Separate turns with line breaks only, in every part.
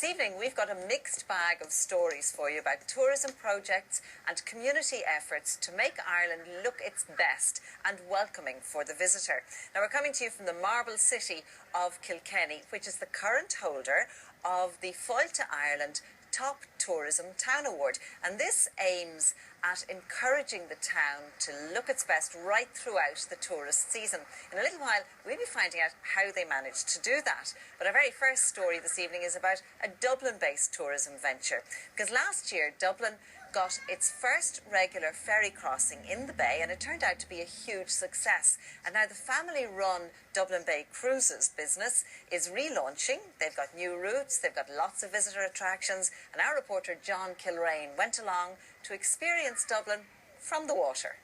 This evening we've got a mixed bag of stories for you about tourism projects and community efforts to make Ireland look its best and welcoming for the visitor. Now we're coming to you from the Marble City of Kilkenny, which is the current holder of the Foyle to Ireland Top Tourism Town Award, and this aims at encouraging the town to look its best right throughout the tourist season. In a little while we'll be finding out how they managed to do that, but our very first story this evening is about a Dublin-based tourism venture, because last year Dublin got its first regular ferry crossing in the bay, and it turned out to be a huge success. And now the family-run Dublin Bay Cruises business is relaunching. They've got new routes, they've got lots of visitor attractions, and our reporter John Kilraine went along to experience Dublin from the water.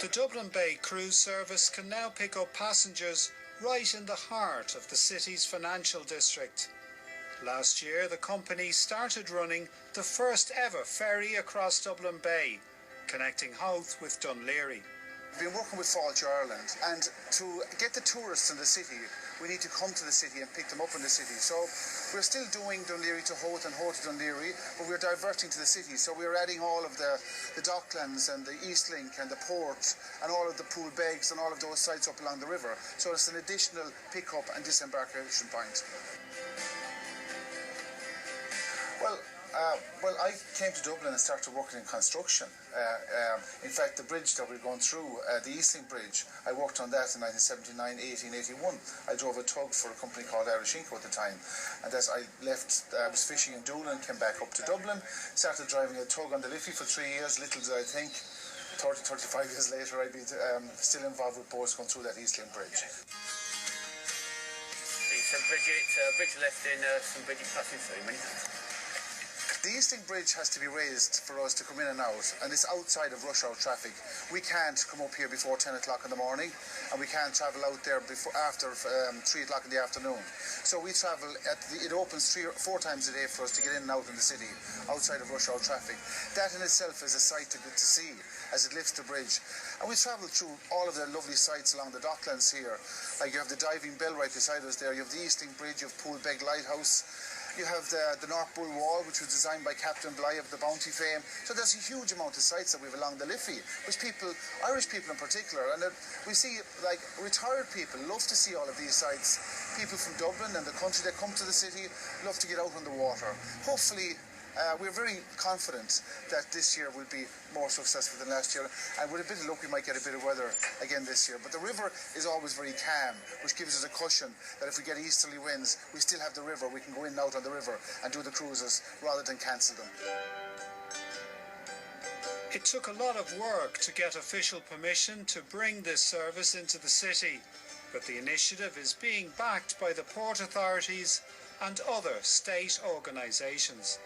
The Dublin Bay Cruise service can now pick up passengers right in the heart of the city's financial district. Last year, the company started running the first ever ferry across Dublin Bay, connecting Howth with Dunleary.
We've been working with Foyle to Ireland, and to get the tourists in the city, we need to come to the city and pick them up in the city. So we're still doing Dunleary to Howth and Howth to Dunleary, but we're diverting to the city. So we're adding all of the docklands and the East Link and the port and all of the pool bags and all of those sites up along the river. So it's an additional pick-up and disembarkation point. Well, I came to Dublin and started working in construction. In fact, the bridge that we're going through, the East Link Bridge, I worked on that in 1979, 1881. I drove a tug for a company called Irish Inco at the time. And as I left, I was fishing in Dublin, came back up to Dublin, started driving a tug on the Liffey for 3 years. Little did I think, 30, 35 years later, I'd be still involved with boats going through that East Link Bridge.
It's a bridge left in some bridge passing through many times.
The East Link Bridge has to be raised for us to come in and out, and it's outside of rush hour traffic. We can't come up here before 10 o'clock in the morning, and we can't travel out there after 3 o'clock in the afternoon. So we travel, it opens 3 or 4 times a day for us to get in and out in the city, outside of rush hour traffic. That in itself is a sight to see as it lifts the bridge. And we travel through all of the lovely sites along the docklands here. Like you have the Diving Bell right beside us there, you have the East Link Bridge, you have Poolbeg Lighthouse. You have the North Bull Wall, which was designed by Captain Bligh of the Bounty fame. So there's a huge amount of sites that we have along the Liffey, which people, Irish people in particular, and we see like retired people love to see all of these sites. People from Dublin and the country that come to the city love to get out on the water. Hopefully, we're very confident that this year will be more successful than last year, and with a bit of luck we might get a bit of weather again this year. But the river is always very calm, which gives us a cushion that if we get easterly winds, we still have the river. We can go in and out on the river and do the cruises rather than cancel them.
It took a lot of work to get official permission to bring this service into the city, but the initiative is being backed by the Port Authorities and other state organisations.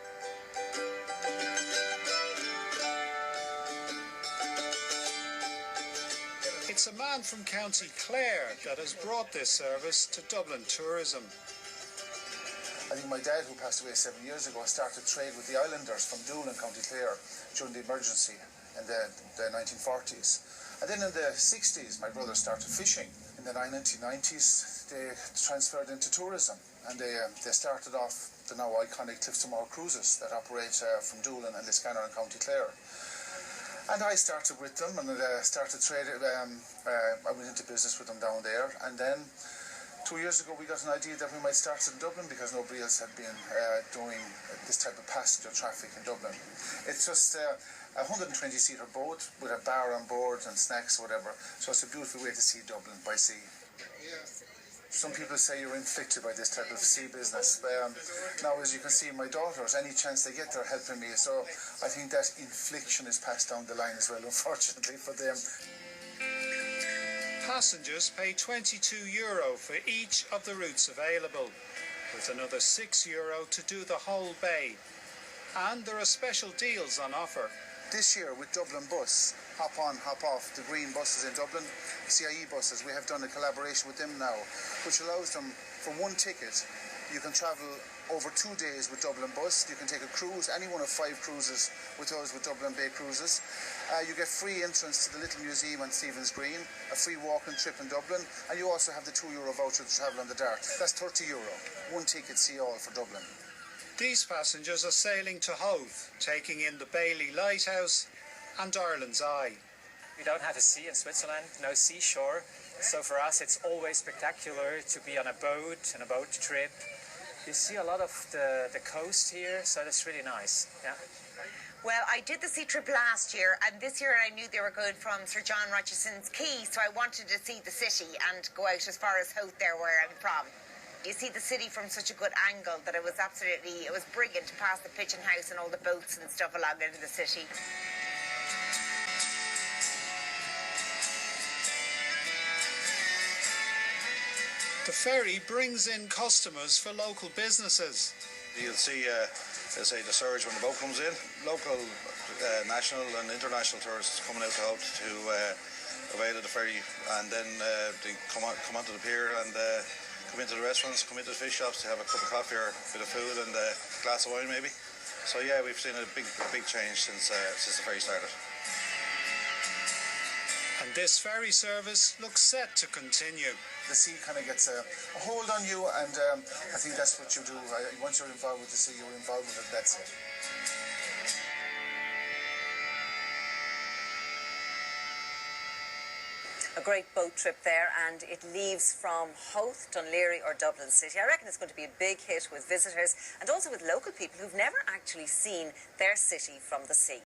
It's a man from County Clare that has brought this service to Dublin tourism.
I think my dad, who passed away 7 years ago, started trade with the Islanders from Dool in County Clare during the emergency in the 1940s. And then in the 60s, my brother started fishing. In the 1990s, they transferred into tourism, and they started off the now iconic Cliftonmore Cruises that operate from Doolin and Liscannor in County Clare. And I started with them, and started trading. I went into business with them down there, and then 2 years ago we got an idea that we might start in Dublin because nobody else had been doing this type of passenger traffic in Dublin. It's just a 120-seater boat with a bar on board and snacks or whatever, so it's a beautiful way to see Dublin by sea. Some people say you're inflicted by this type of sea business. Now, as you can see, my daughters, any chance they get, they're helping me. So I think that infliction is passed down the line as well, unfortunately, for them.
Passengers pay €22 for each of the routes available, with another €6 to do the whole bay. And there are special deals on offer.
This year with Dublin Bus, hop on, hop off, the green buses in Dublin, CIE buses, we have done a collaboration with them now, which allows them for one ticket You can travel over 2 days with Dublin Bus. You can take a cruise, any one of 5 cruises with us with Dublin Bay Cruises. You get free entrance to the Little Museum on Stephen's Green, a free walking trip in Dublin, and you also have the €2 voucher to travel on the Dart. That's €30. One ticket, see all for Dublin.
These passengers are sailing to Howth, taking in the Bailey Lighthouse and Ireland's Eye.
We don't have a sea in Switzerland, no seashore, so for us it's always spectacular to be on a boat trip. You see a lot of the coast here, so that's really nice. Yeah.
Well, I did the sea trip last year, and this year I knew they were going from Sir John Rocherson's Quay, so I wanted to see the city and go out as far as Howth there, where I'm from. You see the city from such a good angle that it was brilliant to pass the Pigeon House and all the boats and stuff along into the city.
The ferry brings in customers for local businesses.
You'll see, say the surge when the boat comes in. Local, national and international tourists coming out to Howth to avail of the ferry, and then they come onto the pier and come into the restaurants, come into the fish shops to have a cup of coffee or a bit of food and a glass of wine maybe. So yeah, we've seen a big change since the ferry started.
And this ferry service looks set to continue.
The sea kind of gets a hold on you, and I think that's what you do. Once you're involved with the sea, you're involved with it, that's it.
A great boat trip there, and it leaves from Howth, Dunleary or Dublin City. I reckon it's going to be a big hit with visitors and also with local people who've never actually seen their city from the sea.